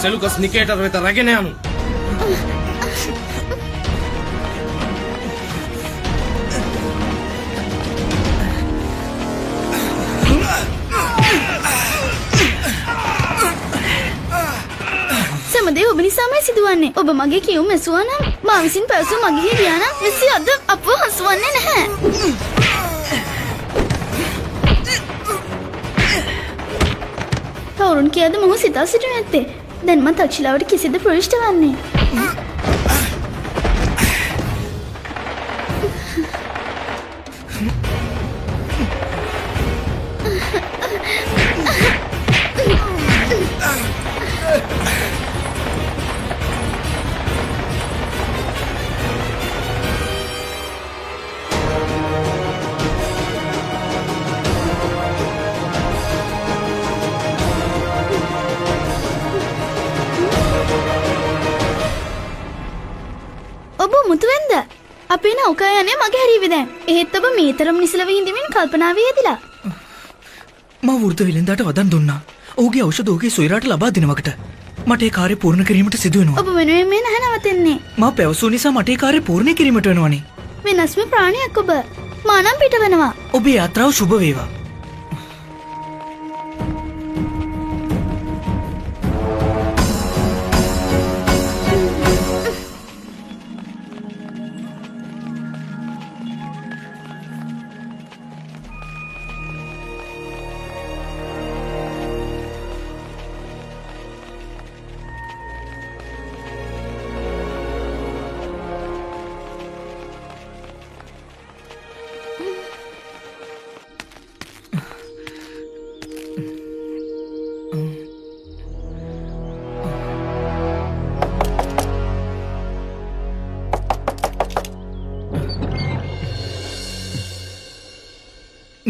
සෙලුකස් නිකේටර් වෙත රැගෙන යනු. සමදේ ඔබ නිසාමයි සිදුවන්නේ. ඔබ මගේ කියුම් ඇසුවා නම් මා විසින් පැවසූ මගේ හිරියා නම් විසි අද අපව හසුවන්නේ නැහැ. කවුරුන් කියද මොහු සිතා සිටිනු ඇත්තේ? දැන් මා තක්ෂිලාවට කිසිද ප්‍රවිෂ්ඨ වන්නේ? මුතුවෙන්ද අපේ නෞකායනය මගේ හැරීවි දැන්. එහෙත් ඔබ මේතරම් නිසලව හිඳමින් කල්පනාවේ යෙදিলা. මා වෘත විලෙන්දාට වදන් දුන්නා. ඔහුගේ ඖෂධ ඔහුගේ සොයුරාට ලබා දෙනවකට. මට ඒ කාර්යය පූර්ණ කිරීමට සිදු වෙනවා. ඔබ වෙනුවෙන් මේ නැහැ නවතින්නේ. මා පැවසූ නිසා මට ඒ කාර්යය පූර්ණ කිරීමට වෙනවනේ. වෙනස්ම ප්‍රාණියක් ඔබ. මා නම් පිට වෙනවා. ඔබේ යාත්‍රාව සුබ වේවා.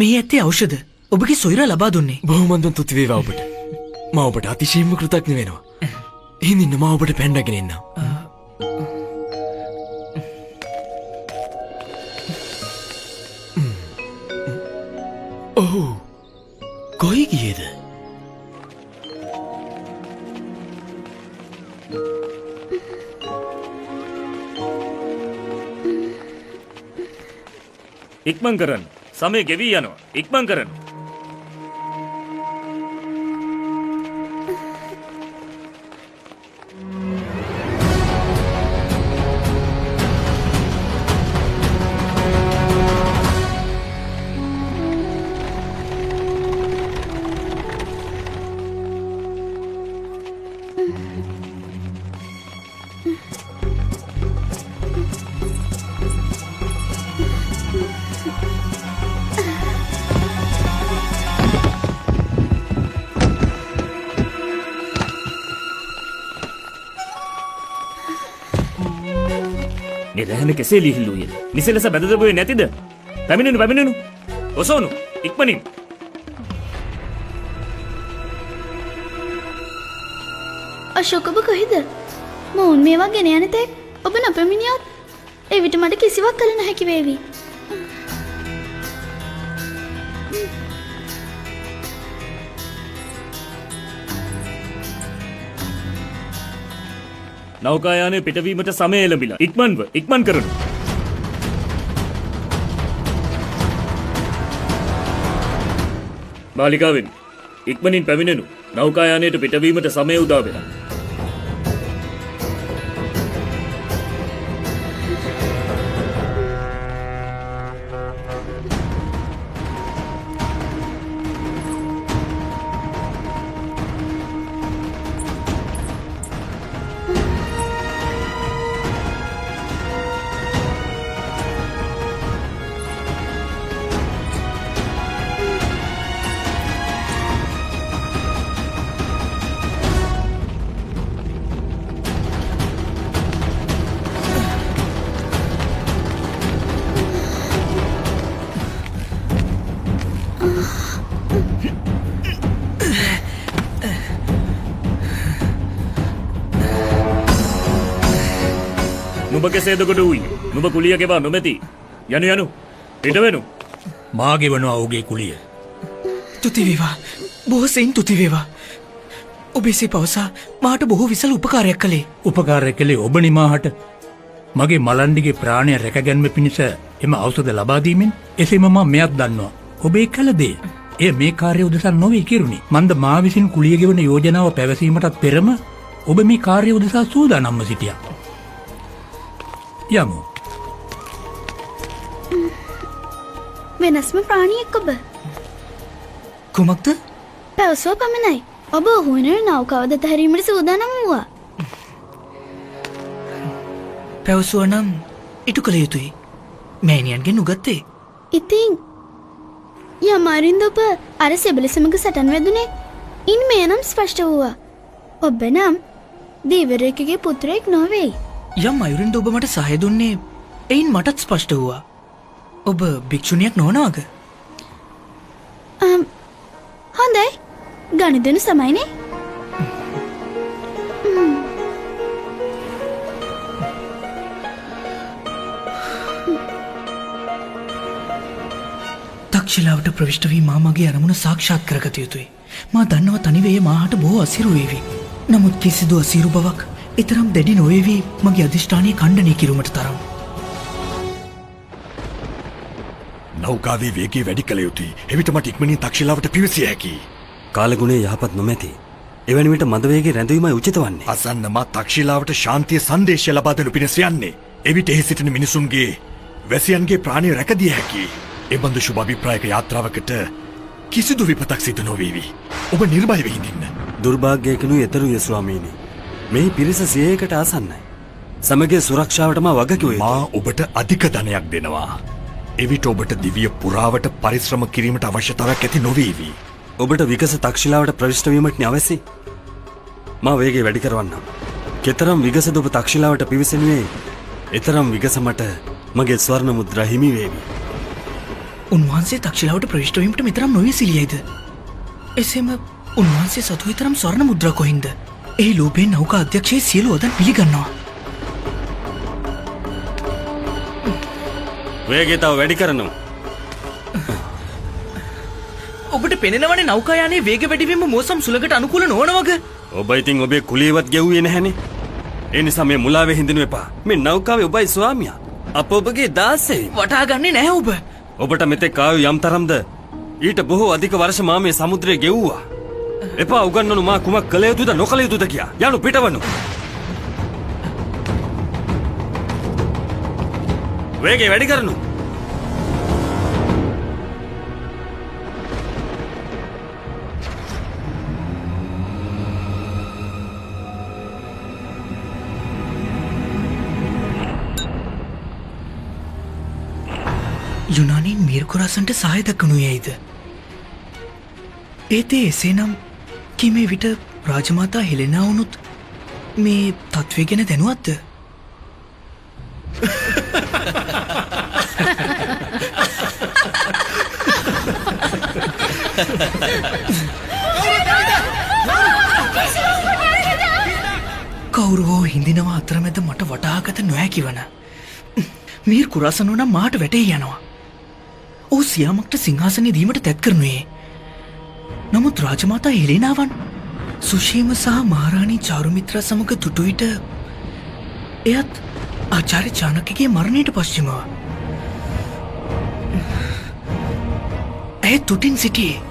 මේ ඇත්තේ ඖෂධ ඔබගේ සොයුරා ලබා දුන්නේ. බොහොමන්දන් තුති වේවා ඔබට. මා ඔබට අතිශයින්ම කෘතඥ වෙනවා. එහෙනම් මා ඔබට පැන්නගෙන එන්නම්. ඔව්. කොයි ගියේද? ඉක්මන් කරන්න. සමය ගෙවී යනවා. ඉක්මන් කරන්න. නිදහන කෙසේ ලිහිල්ලුයද? නිසලස බැදදබුවේ නැතිද? පැමිණෙනු. ඔසෝනු ඉක්මනින්. අශෝක ඔබ කොහෙද? මොවුන් මේවා ගෙන යන තෙක් ඔබ නොපැමිණියොත් එවිට මට කිසිවක් කළ නොහැකි වේවි. නෞකායානය පිටවීමට සමය එළඹිලා. ඉක්මන් කරනු. බාලිකාවෙන් ඉක්මනින් පැමිණෙනු. නෞකායානයට පිටවීමට සමය උදා වෙලා. නුඹ කෙසේද ගොඩ වූයේ? නුඹ කුලිය ගෙවා නොමැති. යනු පිටවෙනු. මාගේ වනවා ඔහුගේ කුලිය. තුති වේවා. බොහොසෙයින් තුති වේවා. ඔබ එසේ පවසා මාට බොහෝ විසල උපකාරයක් කළේ. උපකාරය කළේ ඔබ නිමාහට මගේ මලන්ඩිගේ ප්‍රාණය රැකගැන්ම පිණිස එම අවසද ලබාදීමෙන් එසේම මා මෙයක් දන්නවා. ඔබේ කළ දේ එය මේ කාර්ය උදෙසා නොවේ කිරුණි. මන්ද මා විසින් කුලියගෙවන යෝජනාව පැවසීමටත් පෙරම ඔබ මේ කාර්ය උදෙසා සූදානම්ව සිටියා. යමු. වෙනස්ම ප්‍රාණියෙක් ඔබ. කුමක්ද? පැවසුව පමණයි. ඔබ ඔහුවන නෞකාව දත හැරීමට සූදානම් වූවා. පැවසුව නම් ඉටු කළ යුතුයි. මෑණියන්ගෙන් උගත්තේ. ඉතින් යමාරින්ද ඔබ අර සෙබල සමග සටන් වැදුනේ. ඉන් මේ නම් ස්පෂ්ට වූවා. ඔබ නම් දීවරයකගේ පුත්‍රයෙක් නොවෙයි. යම් අයුරින්ද ඔබ මට සහය දුන්නේ එයින් මටත් ස්පෂ්ට වූවා. ඔබ භික්ෂුණියක් නොවනවාග? හොඳයි. ගණිදනු සමයිනේ. තක්ෂිලාවට ප්‍රවිෂ්ට වී මා මගේ අරමුණ සාක්ෂාත් කරගත යුතුයි. මා දන්නවා තනිවේ මාහට බොහෝ අසිරු වේවි. නමුත් කිසිදු අසීරු බවක් එතරම් දැඩි නොවේවි මගේ අධිෂ්ඨානය ඛණ්ඩනය කිරීමට තරම්. නෞකාවේ වේගය වැඩි කළ යුතුයි. එවිට මට ඉක්මනින් තක්ෂිලාවට පිවිසිය හැකියි. කාලගුණේ යහපත් නොමැති. එවැනි විට මද වේගයේ රැඳවීමයි උචිත වන්නේ. අසන්න මා තක්ෂිලාවට ශාන්තිය සංදේශය ලබා දෙනු පිණිස යන්නේ. එවිට එහි සිටින මිනිසුන්ගේ වැසියන්ගේ ප්‍රාණය රැකදිය හැකියි. එබඳු ශුභ අභිප්‍රායක යාත්‍රාවකට කිසිදු විපතක් සිදු නොවේවි. ඔබ නිර්භය වෙ හිඳින්න. දුර්භාග්‍යයකිනුයි එතරුය ස්වාමීනි. මේ පිරිස 100කට ආසන්නයි. සමගයේ සුරක්ෂාවට මා වග කිව්වේ. මා ඔබට අධික ධනයක් දෙනවා. එවිට ඔබට දිවිය පුරාවට පරිශ්‍රම කිරීමට අවශ්‍යතාවයක් ඇති නොවේවි. ඔබට විගස තක්ෂිලාවට ප්‍රවිෂ්ට වීමට අවශ්‍යයි. මා වේගය වැඩි කරවන්නම්. කෙතරම් විගසද ඔබ තක්ෂිලාවට පිවිසෙනුවේ එතරම් විගස මට මගේ ස්වර්ණ මුද්‍රා හිමි වේවි. උන්වහන්සේ තක්ෂිලාවට ප්‍රවිෂ්ට වීමට මෙතරම් නොයසිලියයිද? එසේම උන්වහන්සේ සතු තරම් ස්වර්ණ මුද්‍රා කොහින්ද? එහි ලෝභයෙන් නෞකා අධ්‍යක්ෂයේ සියලු වදන් පිළිගන්නවා. වේගය තව වැඩි කරනවා. ඔබට පෙනෙනවනේ නෞකායානයේ වේග වැඩිවීම මෝසම් සුලකට අනුකූල නොවන වගේ. ඔබ ඉතින් ඔබේ කුලියවත් ගෙව්වේ නැහැනේ. ඒ නිසා මේ මුලාවේ හිඳිනු එපා. මේ නෞකාවේ ඔබයි ස්වාමියා. අප ඔබගේ දාසෙයි. වටා ගන්නේ නැහැ ඔබ. ඔබට මෙතෙක් ආයු යම් තරම්ද ඊට බොහෝ අධික වර්ෂ මා මේ සමුද්‍රයේ ගෙව්වා. එපා උගන්වනු මා කුමක් කළ යුතුද නොකළ යුතුද කියා. යනු පිටවනු. වේගය වැඩි කරනු. යුනානීන් මීර්කුරාසන්ට සහය දක්වනු යයිද? ඒතේ එසේනම් කිමේ විට රාජමාතා හෙලෙනා වුණුත් මේ තත්ත්වය ගැන දැනුවත්ද? කවුරු හෝ හිඳිනවා අතරමැද මට වටහාගත නොහැකි වන මීර් කුරාසන් වනම් මාට වැටේ යනවා. ඔහු සියාමක්ට සිංහාසනය දීමට තැත් කරනුයේ. නමුත් රාජමාතා හෙලෙනාවන් සුශීම සහ මහරාණී චාරුමිත්‍රා සමග දුටුවිට එයත් ආචාර්ය චානකගේ මරණයට පශ්චිමව. ඇය තුටින් සිටියේ.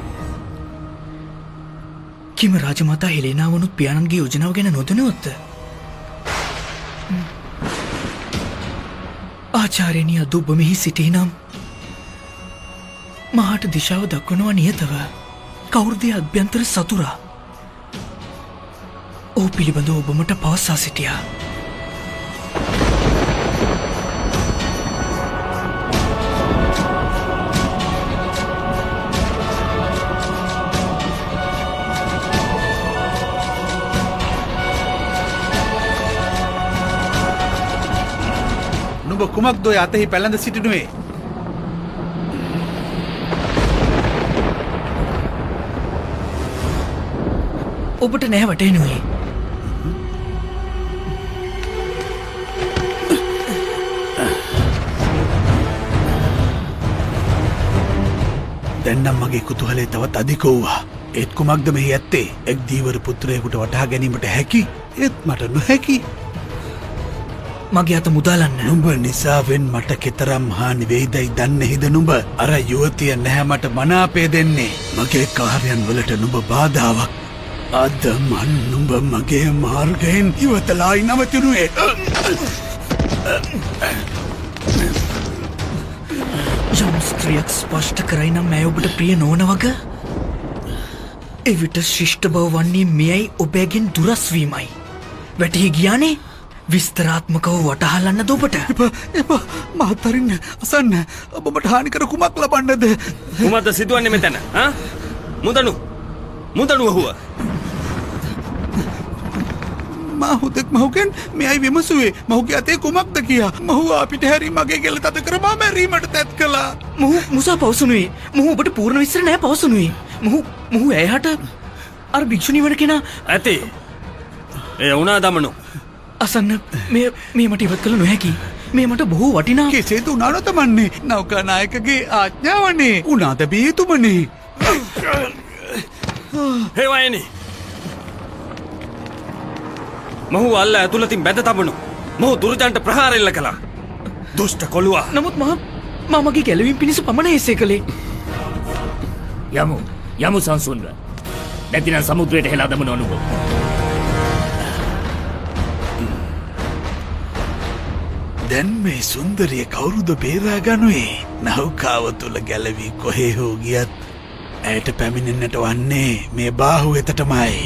කිම රාජමාතා හෙලෙනාවනුත් පියාණන්ගේ යෝජනාව ගැන නොදනවත්ද? ආචාර්යනී අද ඔබ මෙහි සිටී නම් මහට දිශාව දක්වනවා නියතව. කවුරුදේ අභ්‍යන්තර සතුරා ඔහු පිළිබඳ ඔබමට පවසා සිටියා. නුඹ කුමක්ද ඔය අතෙහි පැළඳ සිටිනුවේ? ඔබට නෑ වටේනුවේ. දැන්නම් මගේ කුතුහලේ තවත් අධික වූවා. ඒත් කුමක්ද මෙහි ඇත්තේ? එක් දීවර පුත්‍රයෙකුට වටහා ගැනීමට හැකි. ඒත් මට නොහැකි. මගේ අත මුදාලන්න. නුඹ නිසාවෙන් මට කෙතරම් හානි වෙයිදයි දන්නේහිද නුඹ? අර යුවතිය නැහැ මට මනාපය දෙන්නේ. මගේ කාර්යයන් වලට නුඹ බාධාවක්. අද මන් නුඹ මගේ මාර්ගයෙන් ඉවතලායි නවතිනුයේ. යම් ස්ත්‍රියක් ස්පෂ්ට කරයි නම් මෑ ඔබට ප්‍රිය නොවන වග? එවිට ශිෂ්ට බව වන්නේ මෙයයි ඔබෑගෙන් දුරස්වීමයි. වැටහි ගියානේ? විස්තරාත්මකව වටහලන්න දොබට. එපා මහත්තරින් අසන්න. ඔබට හානිකර කුමක් ලබන්නද? කුමක්ද සිදුවන්නේ මෙතන? මුදනු ඔහුව. මහුදෙක් මහුගෙන් මෙයයි විමසුවේ මහුගේ අතේ කුමක්ද කියා. මහු අපිට හැරි මගේ ගෙල තද කර මා මැරීමට තැත් කළා. මොහු මුසා පවසනුවේ. මොහු ඔබට පූර්ණ විස්තර නෑ පවසනුවේ. මොහු ඇයට අර භික්ෂුණී වන කෙනා ඇතේ. එය වුණා දමනු. අසන්න මේ මට ඉවත් කළ නොහැකි. මේ මට බොහෝ වටිනා. කෙසේද උනා නොතමන්නේ? නෞකානායකගේ ආඥාවනේ. උනාද බිය යුතුමනේ. හේවයනි. මොහු අල්ල ඇතුළතින් බැඳ තබනු. මොහු දුර්ජන්ට ප්‍රහාර එල්ල කළා. දුෂ්ට කොළුවා. නමුත් මා මගේ ගැලවීම පිණිස පමණ එසේ කළේ. යමු සංසුන්ව. නැතිනම් සමුද්‍රයට හෙලා දමනු අනුබ. දැන් මේ සුන්දරිය කවුරුද බේරා ගනුවේ? නෞකාව තුළ ගැලවී කොහේ හෝ ගියත් ඇයට පැමිණෙන්නට වන්නේ මේ බාහුව වෙතටමයි.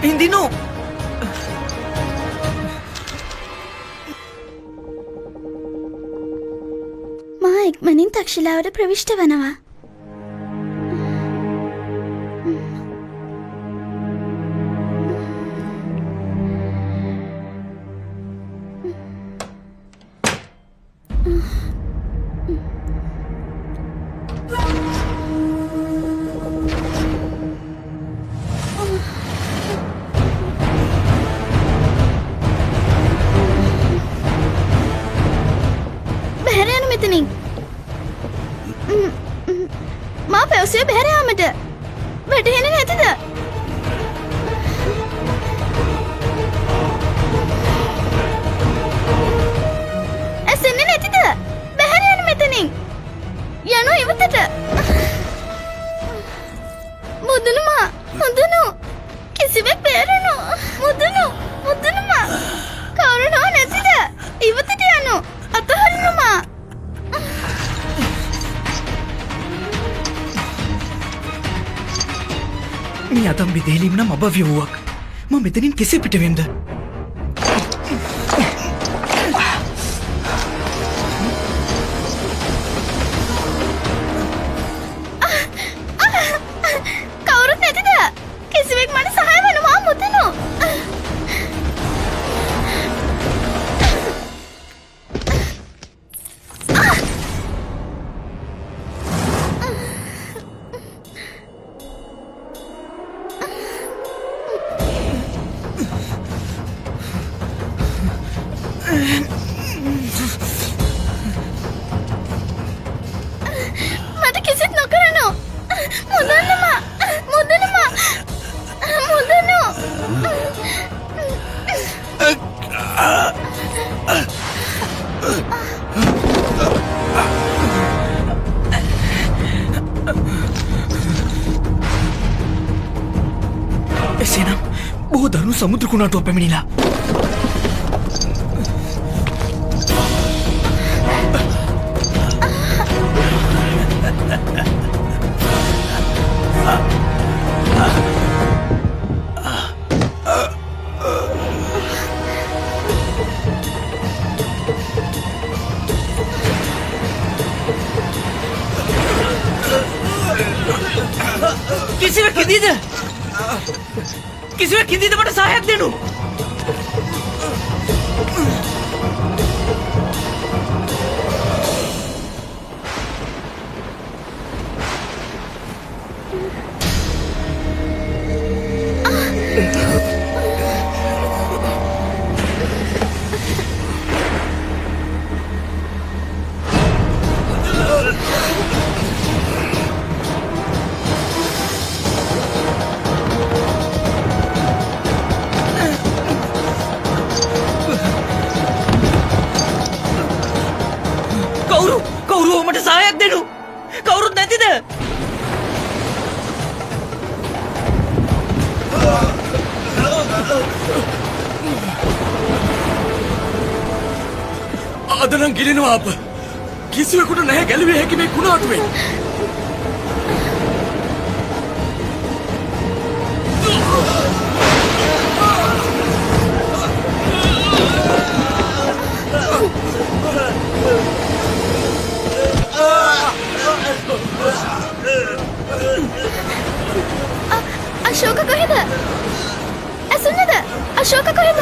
ඉන්දිනෝ මා ඉක්මනින් තක්ෂිලාවට ප්‍රවිෂ්ට වනවා. බැහැර යනු මෙතනින්. මා පැවසුවේ බැහැර යාමට. වැටහෙන්නේ නැතිද? ඇසෙන්නේ නැතිද? බැහැර යනු මෙතනින්. යනු ඉවතට. මුදුනුමා මුදුනු කිසිවෙක් බේරනු. මුදුනුමා කවුරුනෝ නැතිද? ඉවතට යනු. අතහරිනුමා. මේ අතම් බෙදේලීම් නම් අභව්‍ය වූවක්. මම මෙතනින් කෙසේ පිටවෙන්ද? කවුරුත් නැතිද? කිසිවෙක් මට සහාය වනවා මුදුනු. මට කිසිත් නොකරනු. මුදුනුමා මුදුනු. එසේනම් බොහෝ දරුණු සමුද්‍ර කුණාටුවක් පැමිණිලා. කිසිවෙක් ඉදීද? කිසිවෙක් ඉදීද මට සහයක් දෙනු? කවුරුව මට සහයක් දෙනු කවුරුත් නැතිද අදනම් ගිලෙනවා අප කිසිවෙකුට නැහැ ගැලවිය හැකි මේ කුණාටුවෙන් අශෝක කොහෙද? ඇසුන්නද? අශෝක කොහෙද?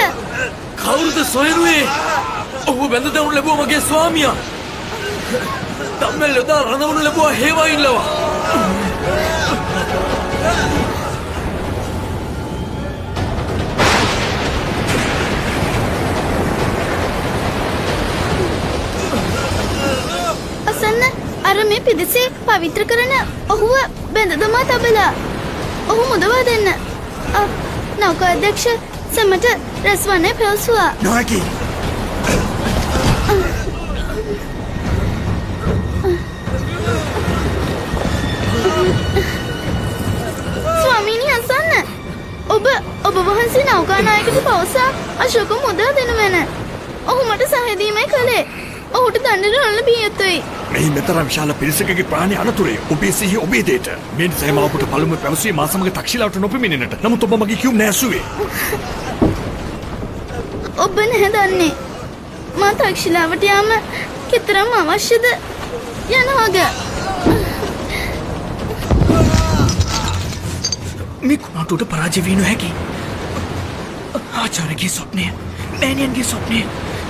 කවුරුද සොයනුවේ? ඔහු බැඳ දවුණු ලැබුවා මගේ ස්වාමියා. තම්මෙල් යොදා රඳවනු ලැබුවා හේවා ඉල්ලවා. අසන්න අර මේ පිදසේ පවිත්‍ර කරන ඔහුව බැඳ දමා තබලා ඔහු මුදවා දෙන්න. නෞකා අධ්‍යක්ෂ සමට රැස්වන්නේ පැවසුවා. නොහැකි. ස්වාමීනි අසන්න. ඔබ වහන්සේ නෞකා නායකට පවසා අශෝක මුදා දෙනු මැන. ඔහු මට සහයදීමයි කළේ. ඔහුට දඬුවම් නොලන බිය යුතුයි. මේ මෙතරම් විශාල පිරිසකගේ ප්‍රාණය අනතුරේ ඔබේ සිහිය ඔබේ දේට. මේ නිසා මම ඔබට පළමුව පැවසුවේ මා සමග තක්ෂිලාවට නොපෙමිණෙන්නට. නමුත් ඔබ මගේ කියුම් නැසුවේ. ඔබ නැහැ දන්නේ. මා තක්ෂිලාවට යාම කෙතරම් අවශ්‍යද යනවග. මේ කුණාටුවට පරාජය වී නොහැකි ආචාර්යගේ ස්වප්නය මෑණියන්ගේ ස්වප්නය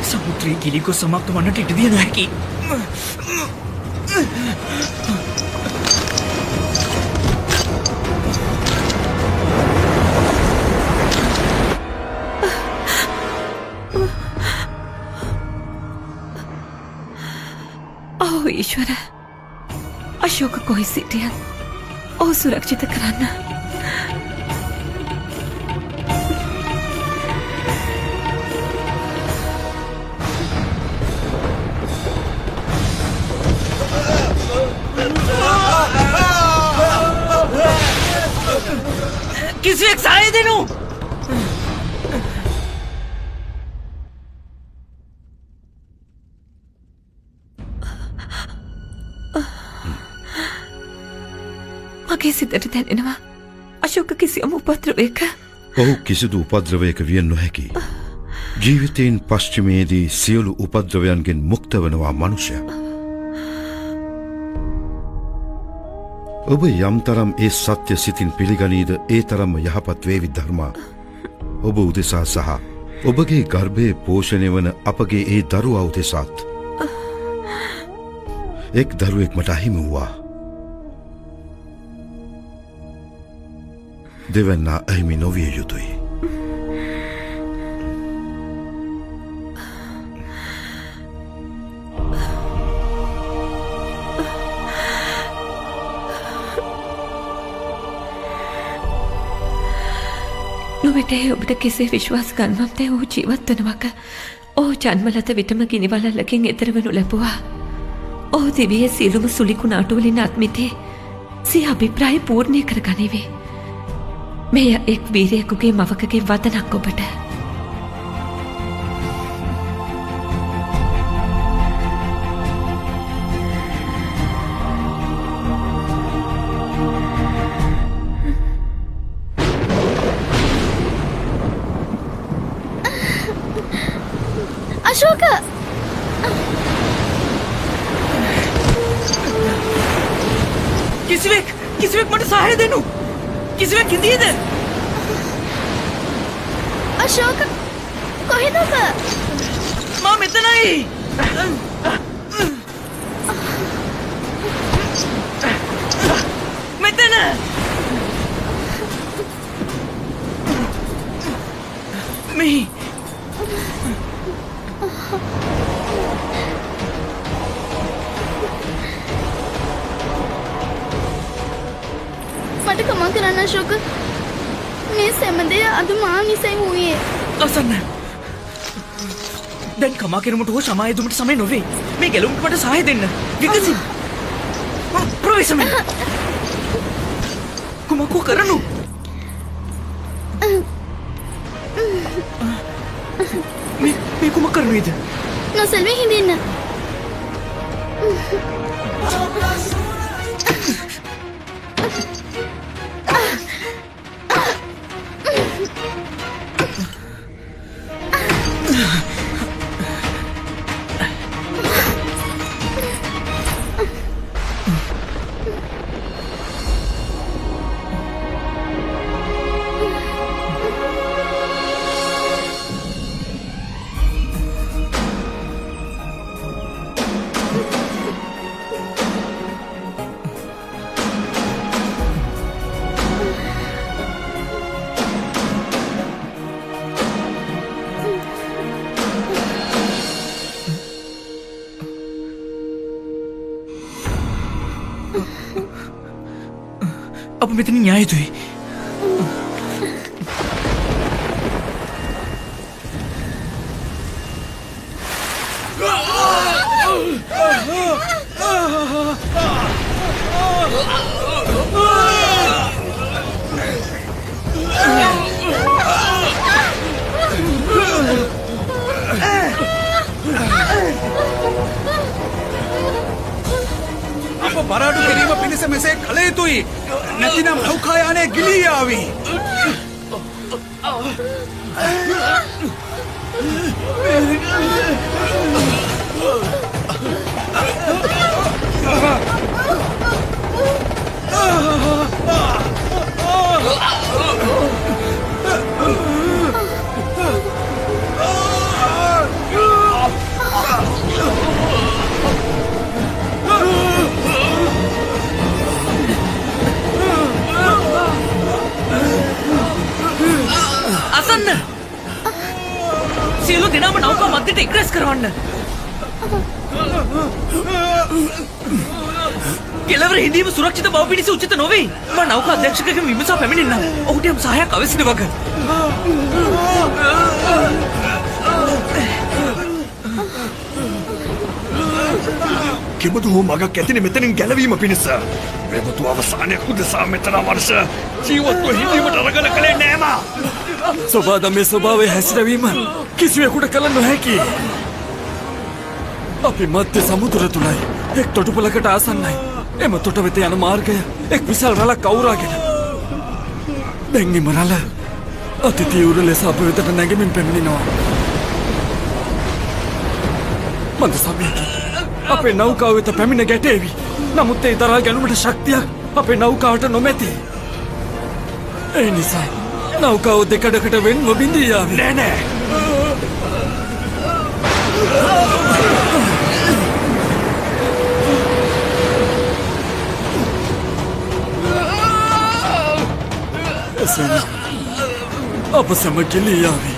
සමුද්‍රයේ ගිලිගොස් සමාප්ත වන්නට ඉඩ දිය නොහැකි ඔව් ඊශ්වර අශෝක කොහි සිටියත් ඔහු සුරක්ෂිත කරන්න කිසිවෙක් සහාය දෙනු මගේ සිතට දැනෙනවා අශෝක කිසියම් උපද්‍රවයක ඔහු කිසිදු උපද්‍රවයක විය නොහැකි. ජීවිතයෙන් පශ්චිමයේදී සියලු උපද්‍රවයන්ගෙන් මුක්ත වනවා මනුෂ්‍ය. ඔබ යම්තරම් ඒ සත්‍ය සිතින් පිළිගනීද ඒ තරම්ම යහපත් වේවි ධර්මා. ඔබ උදෙසා සහ ඔබගේ ගර්භයේ පෝෂණය වන අපගේ ඒ දරුවා උදෙසාත්. එක් දරුවෙක් මට අහිමි වූවා. දෙවන්නා අහිමි නොවිය යුතුයි. නොවිට ඔබට කෙසේ විශ්වාස ගන්වම්තේ ඔහු ජීවත් වනවක ඔහු ජන්මලත විටම ගිනිවලල්ලකින් එතරවනු ලැබුවා. ඔහු දිවියේ සියලුම සුලිකුණාටුවලින් අත්මිතේ සිය අභිප්‍රාය පූර්ණය කර ගනිවේ. මෙය එක් වීරයෙකුගේ මවකගේ වදනක් ඔබට. අශෝක! කිසිවෙක් මට සහාය දෙනු. කිසිවෙක් ඉඳීද? අශෝක කොහෙද ඔබ? මා මෙතනයි. මෙතන. මේ මට කමා කරන්න අශෝක. මේ සෑමදේ අද මා නිසයි වූයේ. අසන්න දැන් කමා කෙරුමට හෝ සමායදුමට සමය නොවේ. මේ ගැලුම්ට මට සහය දෙන්න. විකසින් ප්‍රවේශමෙන් කුමකෝ කරනු මේ කුමක් කරනුවේද? නොසල්වේ හිඳින්න. අප මෙතන න්‍යායතුයි. අප බරාඩු කිරීම පිණිස මෙසේ කළ යුතුයි. නැතිනම් නෞකායානය ගිලී යාවි. අසන්න සියලු දෙනාම නෞකා මැදට එක්රැස් කරවන්න. කෙළවර හිඳීම සුරක්ෂිත බව පිණිස උචිත නොවේ. මම නෞකා අධ්‍යක්ෂකගෙන් විමසා පැමිණෙන්නම්. ඔහුට යම් සහායක් අවශ්‍ය වග. කෙබඳු හෝ මගක් ඇතින මෙතනින් ගැලවීම පිණිස මෙබඳු අවසානයක් උදෙසා මෙතන වර්ෂ ජීවත්ව හිඳීමට අරගල කළේ නෑම. සොබාදමේ ස්වභාවය හැසිරවීම කිසිවෙකුට කළ නොහැකි. අපි මධ්‍ය සමුදුර තුලයි එක් තොටුපළකට ආසන්නයි. එම තොට වෙත යන මාර්ගය එක් විශාල රළක් අවුරාගෙන. දැන් එම රළ අති තීව්‍ර ලෙස අප වෙතට නැගෙමින් පැමිණෙනවා. මන්ද සමයකින් අපේ නෞකාව වෙත පැමිණ ගැටේවි. නමුත් ඒ දරා ගැනීමට ශක්තියක් අපේ නෞකාවට නොමැති. ඒ නිසා නෞකාව දෙකඩකට වෙන්ව බිඳී යාවි. නෑ නෑ. එසේනම් අප සැම ගිලී යාවි.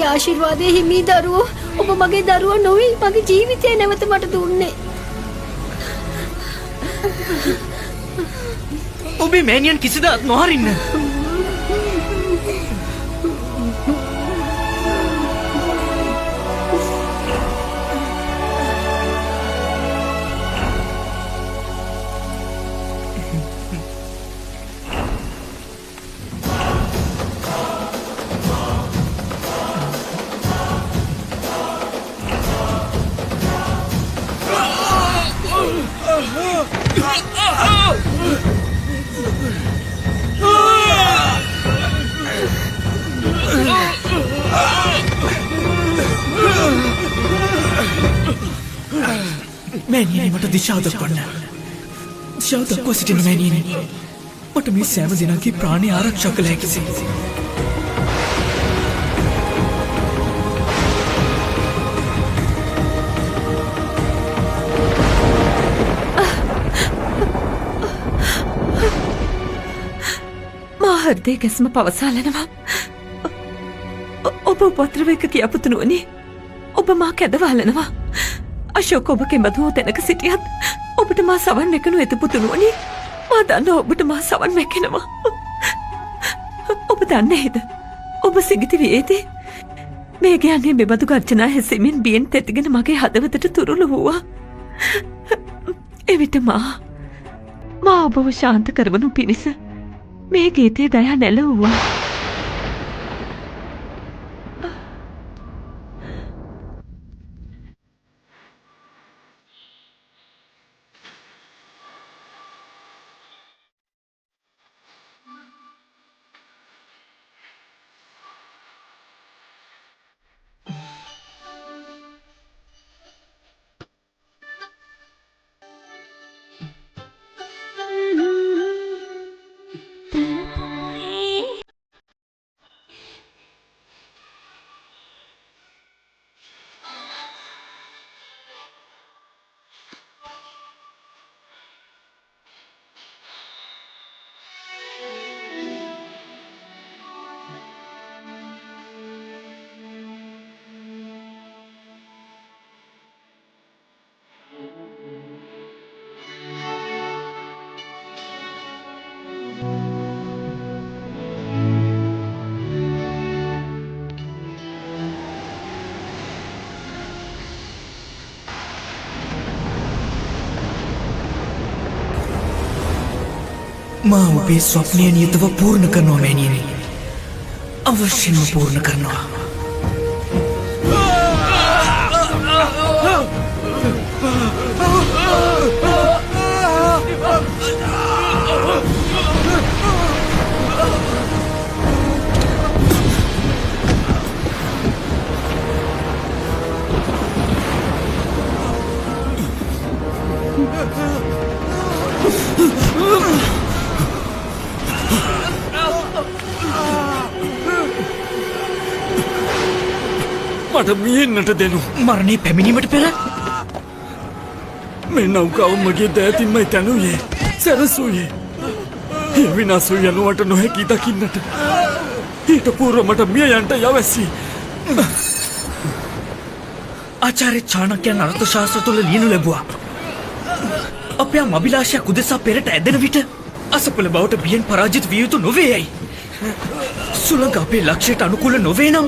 ඔබගේ ආශිර්වාදයේ හිමි දරුවෝ ඔබ මගේ දරුවෝ නොවේ මගේ ජීවිතය නැවත මට දුන්නේ. ඔබේ මෑණියන් කිසිදාත් නොහරින්න. මෑණියනි මට දිශාව දක්වන්න. දිශාව දක්වා සිටින මෑණියනි. මට මේ සෑම දිනකී ප්‍රාණය ආරක්ෂා කළ හැකිසේ. මා හෘදේ ගැස්ම පවසාලනවා. ඔබ උපත්‍රවයක කියපුතුනුවනේ ඔබ මා කැදවාලනවා. අශෝක ඔබ කෙබඳු තැනක සිටියත් ඔබට මා සවන් මැකනු ඇත පුතුණුවනි. මා දන්නවා ඔබට මා සවන් මැකෙනවා. ඔබ දන්නේ නේද? ඔබ සිඟිති වේදී මේ කියන්නේ මෙබඳු ගර්ජනා හැසෙමින් බියෙන් තෙතිගෙන මගේ හදවතට තුරුළු වූවා. එවිට මා ඔබව ශාන්ත කරවනු පිණිස මේ ගීතේ ගයා නැලවුවා. මා ඔබේ ස්වප්නය නියතව පූර්ණ කරනවා මෑණියනි. අවශ්‍යම පූර්ණ කරනවා. මට මියෙන්නට දෙනු. මරණය පැමිණීමට පෙර මේ නෞකාව මගේ දෑතින්මයි තැනුයේ සැරසූයේ. ඒ විනාසු යනුවට නොහැකි දකින්නට. ඊට පූර්ව මට මිය යන්ට යවැසි. ආචාර්ය චාණක්‍යයන් අර්ථශාස්ත්‍ර තුළ ලියනු ලැබුවා. අපේ අභිලාෂයක් උදෙසා පෙරට ඇදෙන විට අසඵල බවට බියෙන් පරාජිත විය යුතු නොවේ යයි. සුළඟ අපේ ලක්ෂයට අනුකූල නොවේ නම්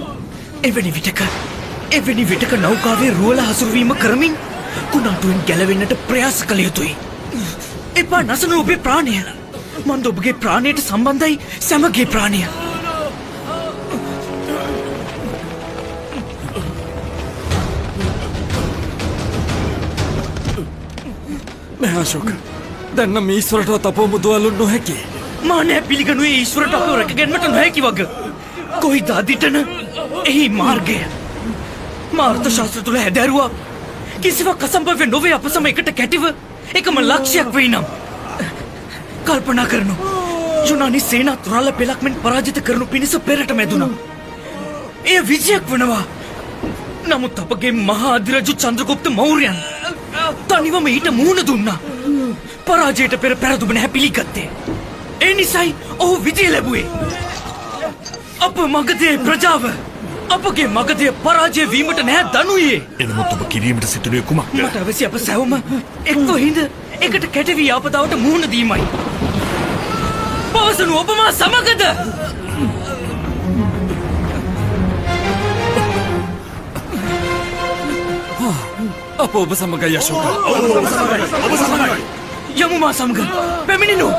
එවැනි විටක නෞකාවේ රුවල හසුරුවීම කරමින් කුණාටුවෙන් ගැලවෙන්නට ප්‍රයාස කළ යුතුයි. එපා නසන ඔබේ ප්‍රාණය. මන්ද ඔබගේ ප්‍රාණයට සම්බන්ධයි සැමගේ ප්‍රාණය. නෑ අශෝක. දැන් නම් ඊශ්වරටවත් අපව මුදවලු නොහැකි. මා නෑ පිළිගනුයේ ඊශ්වරට අපව රැකගැන්මට නොහැකි වග. කොයිද අදිටන එහි මාර්ගය. මා අර්ථශාස්ත්‍ර තුළ හැදෑරුවා. කිසිවක් අසම්භව්‍ය නොවේ අප සම එකට කැටිව එකම ලක්ෂයක් වෙයි නම්. කල්පනා කරනු යුනානි සේනා තුරාල පෙළක් මෙන් පරාජිත කරනු පිණිස පෙරට මැදුණා. එය විජයක් වනවා. නමුත් අපගේ මහා අධිරජු චන්ද්‍රගුප්ත මෞර්යයන් තනිවම ඊට මුහුණ දුන්නා. පරාජයට පෙර පැරදුම නැහැ පිළිගත්තේ. ඒ නිසයි ඔහු විජය ලැබුවේ. අප මගධයේ ප්‍රජාව අපගේ මගදය පරාජය වීමට නැහැ දනුයේ. එනමුත් ඔබ කිරීමට සිතුනේ කුමක්ද? මට අවැසි අප සැවම එක්ව හිඳ එකට කැටවී ආපදාවට මුහුණ දීමයි. පවසනු ඔබ මා සමගද? අප ඔබ සමගයි අශෝක. යමු මා සමග පැමිණෙනු.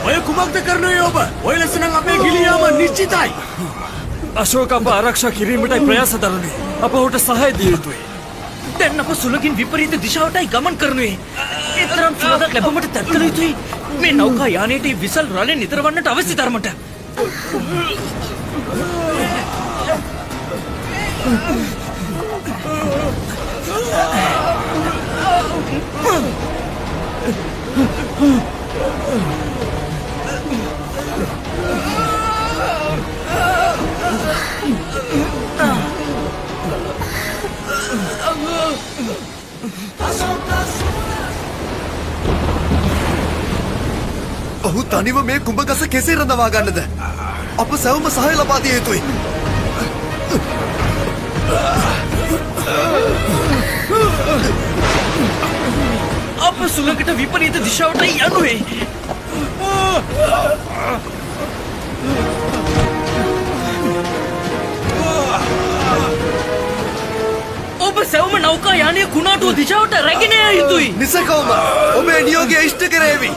ඔය කුමක්ද කරන්නේ ඔබ? ඔය ලෙස නම් අපේ ගිලියාම නිශ්චිතයි. අශෝක අප ආරක්ෂා කිරීමටයි ප්‍රයාස දරන්නේ. අප ඔහුට සහාය දිය යුතුයි. දැන් අප සුළඟින් විපරීත දිශාවටයි ගමන් කරනුවේ. එතරම් සුළඟක් ලැබීමට තැත් කළ යුතුයි. මේ නෞකා යානයට විසල් රළේ නිතර වන්නට අවශ්‍ය තරමට. ඔහු තනිව මේ කුඹගස කෙසේ රඳවා ගන්නද? අප සැවම සහාය ලබා දිය යුතුයි. අප සුළඟට විපරීත දිශාවටයි යනුවේ. ඔබ සැවම නෞකා යානය කුණාටුව දිශාවට රැගෙන යා යුතුයි. නිසකවම ඔබේ නියෝගය ඉෂ්ට කරේවි.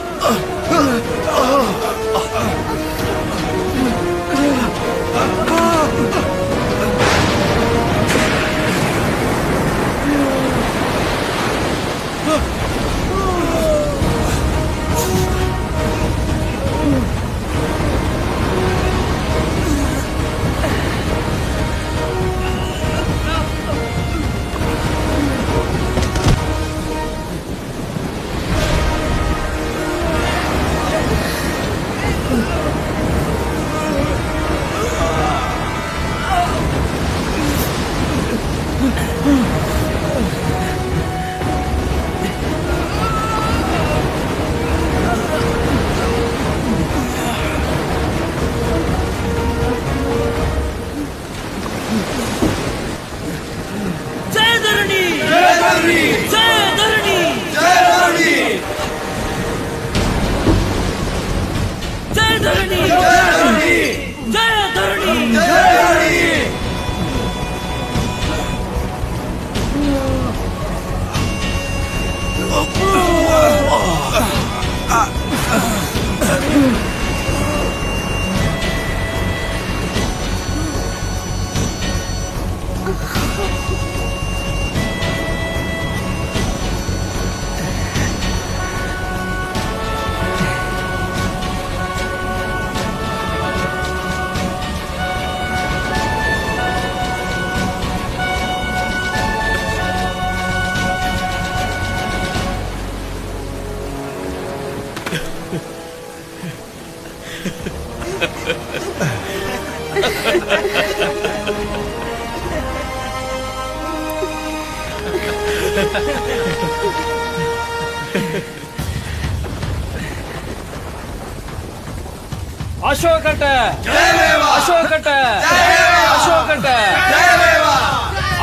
අශෝකට ජය වේවා! අශෝකට ජය වේවා! අශෝකට ජය වේවා!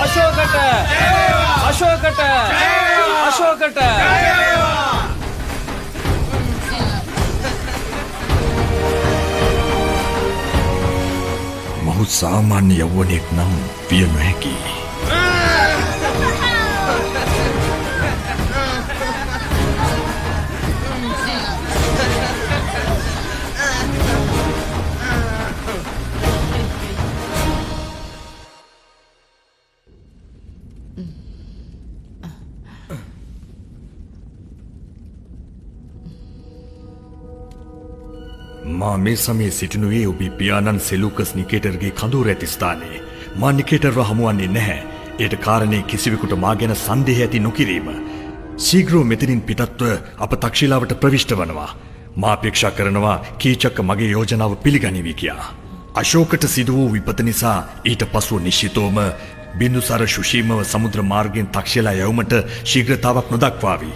අශෝකට ජය වේවා! අශෝකට ජය වේවා! අශෝකට ජය වේවා! මහු සාමාන්‍ය යෞවනයෙක් නම් විය නොහැකි. මා මේ සමයේ සිටිනුයේ ඔබේ පියාණන් සෙලූකස් නිකේටර්ගේ කඳවුර ඇති ස්ථානයේ. මා නිකේටර්ව හමුවන්නේ නැහැ. ඒට කාරණේ කිසිවෙකුට මා ගැන සන්දේහ ඇති නොකිරීම. ශීඝ්‍රව මෙතනින් පිටත්ව අප තක්ෂිලාවට ප්‍රවිෂ්ඨ වනවා. මා අපේක්ෂා කරනවා කීචක මගේ යෝජනාව පිළිගනිවි කියා. අශෝකට සිදු වූ විපත නිසා ඊට පසුව නිශ්චිතවම බින්දුසාර ශුෂීමව සමුද්‍ර මාර්ගයෙන් තක්ෂලා යවුමට ශීඝ්‍රතාවක් නොදක්වාවි.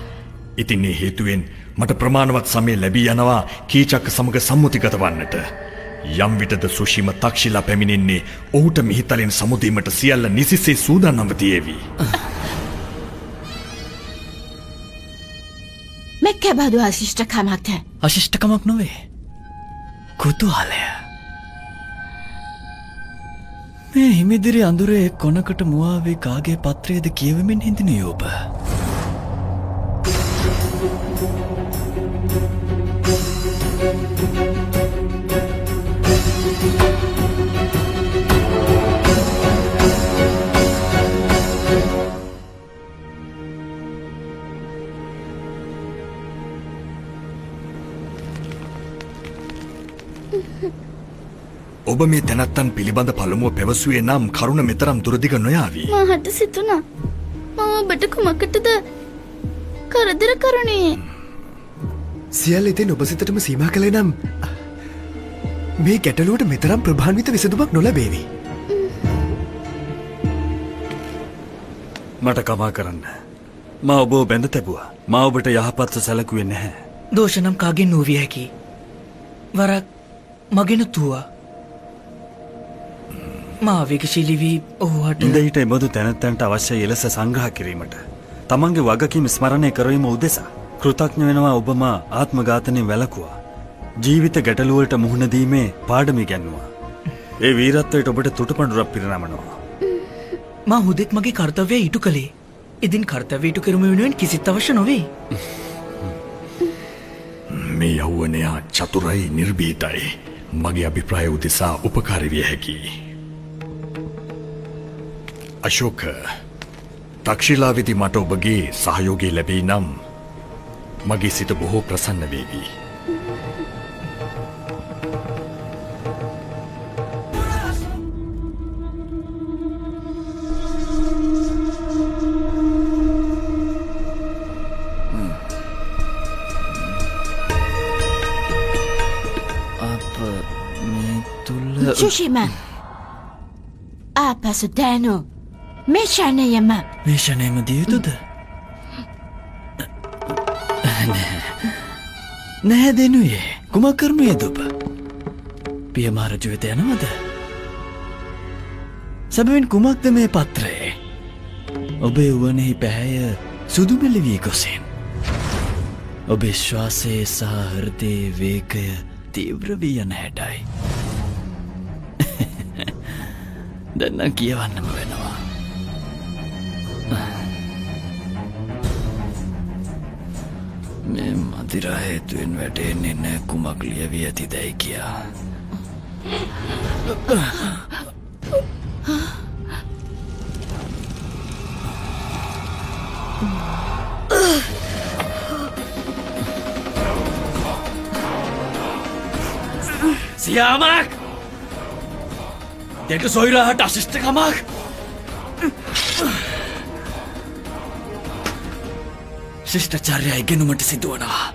ඉතින් මේ හේතුවෙන් මට ප්‍රමාණවත් සමය ලැබී යනවා කීචක්ක සමග සම්මුතිගත වන්නට. යම් විටද සුෂීම තක්ෂිලා පැමිණෙන්නේ ඔහුට මිහිතලෙන් සමුදීමට සියල්ල නිසිසේ සූදානම්ව තියේවි. මෙක්කැබදු අශිෂ්ටකමක්ද? අශිෂ්ටකමක් නොවේ. කුතුහලය. මේ හිමිදිරි අඳුරේ කොනකට මුවාවේ කාගේ පත්‍රයේද කියවමින් හිඳිනේ ඔබ. ඔබ මේ තැනැත්තන් පිළිබඳ පළමුව පැවසුවේ නම් කරුණ මෙතරම් දුරදිග නොයාවී. මහට සිතුනා මම ඔබට කුමකටද කරදර කරුණේ? සියල්ල ඉතින් ඔබ සිතටම සීමා කළේ නම් මේ ගැටලුවට මෙතරම් ප්‍රභාන්විත විසඳුමක් නොලැබේවි. මට කමා කරන්න. මා ඔබ බැඳ තැබුවා. මා ඔබට යහපත්ව සැලකුවේ නැහැ. දෝෂනම් කාගෙන් නොවිය හැකි. වරක් මගෙන තුවා. මා වේගශීලී වී ඔහුට ඉඳහිට එබඳු තැනැත්තන්ට අවශ්‍ය එලෙස සංග්‍රහ කිරීමට තමන්ගේ වගකීම ස්මරණය කරවීම උදෙසා කෘතඥ වෙනවා ඔබ මා ආත්මඝාතනයෙන් වැළකුවා. ජීවිත ගැටලුවලට මුහුණ දීමේ පාඩම ඉගැන්වුවා. ඒ වීරත්වයට ඔබට තුටුපඬුරක් පිරිනමනවා. මා හුදෙක් මගේ කර්තව්‍යය ඉටු කළේ. ඉදින් කර්තව්‍ය ඉටු කිරීම වෙනුවෙන් කිසිත් අවශ්‍ය නොවේ. මේ යෞවනයා චතුරයි නිර්භීතයි. මගේ අභිප්‍රාය උදෙසා උපකාරී විය හැකියි. අශෝක, තක්ෂිලා වෙති මට ඔබගේ සහයෝගය ලැබෙයි නම් මගේ සිත බොහෝ ප්‍රසන්න වේවි. සුෂිම ආපසු දෑනු මේ ෂණයම මේ ෂණයම දිය යුතුද? නැහැ දෙනුයේ. කුමක් කරනුයේද ඔබ? පියමාර ජීවිත යනවද? සැබවින් කුමක්ද මේ පත්‍රයේ? ඔබේ වුවනෙහි පැහැය සුදුමෙලි වී ගොසින්. ඔබේ ශ්වාසයේ සහ හෘදයේ වේගය තීව්‍ර වී යන හැටයි. දැන් කියවන්නම වෙනවා. මේ මදිරා හේතුවෙන් වැටෙන්නේ නැහැ කුමක් ලියවී ඇතිදැයි කියා. සියාමක්! දෙක සොයිරහට අශිෂ්ටකමක්! ශිෂ්ටචාර්ය ඉගෙනුමට සිදුවනවා.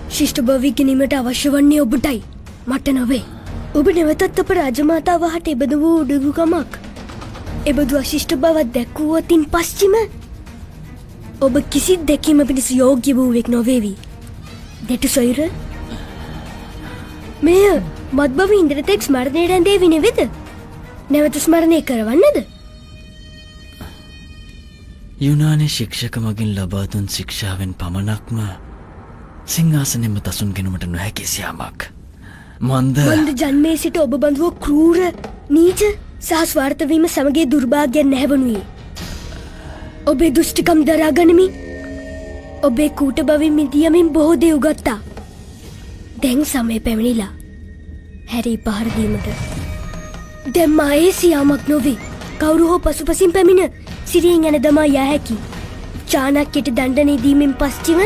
ශිෂ්ට බව ඉගෙනීමට අවශ්‍ය වන්නේ ඔබටයි, මට නොවේ. ඔබ නැවතත් අප රාජමාතාව හට එබඳු වූ උඩඟුකමක්, එබඳු අශිෂ්ට බවක් දැක්වුවතින් පශ්චිම ඔබ කිසිත් දැකීම පිණිස යෝග්‍ය වූවෙක් නොවේවි. දෙටු සොයිර, මෙය මත්බව ඉන්ද්‍රතෙක් ස්මරණය රැඳේ විනෙවෙද? නැවත ස්මරණය කරවන්නද? යුනානි ශික්ෂක මගින් ලබා දුන් ශික්ෂාවෙන් පමණක්ම සිංහාසනෙම තසුන් ගෙනුමට නොහැකි සියාමක්. මන්ද ජන්මේ සිට ඔබ බඳුව කරූර, නීච සහ ස්වාර්ථවීම සමගේ දුර්භාග්‍යයන් නැහැවනුයේ. ඔබේ දුෂ්ටිකම් දරා ගනිමින් ඔබේ කූට බවින් මිදියමින් බොහෝ දේ උගත්තා. දැන් සමය පැමිණිලා හැරී පහර දීමට. දැන් මා ඒ සියාමක් නොවේ. කවුරු හෝ පසුපසින් පැමිණ සිරියෙන් යන දමා යා හැකි. චාණක්‍යයට දණ්ඩනය දීමෙන් පස්චිම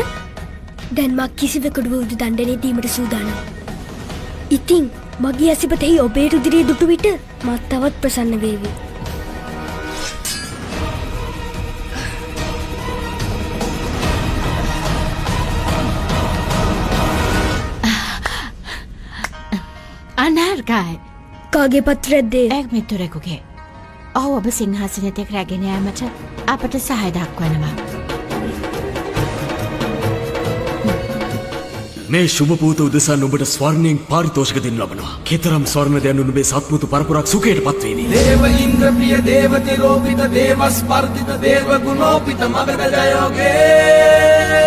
දැන් මා කිසිවෙකුට වූ දණ්ඩනය දීමට සූදානම්. ඉතින් මගේ ඇසිපතෙහි ඔබේට ඉදිරියේ දුටු විට මත් තවත් ප්‍රසන්න වේවි. අනර්ගයි කාගේ පත්‍රයක්දේ? එක් මිතුරෙකුගේ. ඔහු ඔබ සිංහාසනතෙක් රැගෙන යාමට අපට සහය දක්වනවා. මේ ශුභපූත උදෙසා නුඹට ස්වර්ණයෙන් පාරිතෝෂික දෙනු ලබනවා. කෙතරම් ස්වර්ණ දැනු නුඹේ සත්මුතු පරපුරක් සුඛයට පත්වේවි. දේව ඉන්ද්‍ර ප්‍රිය දේවති රෝපිත දේව ස්පර්ධිත දේව ගුණෝපිත මගධ ජයෝගේ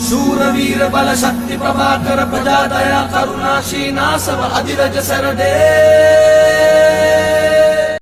शूर वीर बल शक्ति प्रभाकर प्रजा दया करुणा शीनासव अधिरज सरदे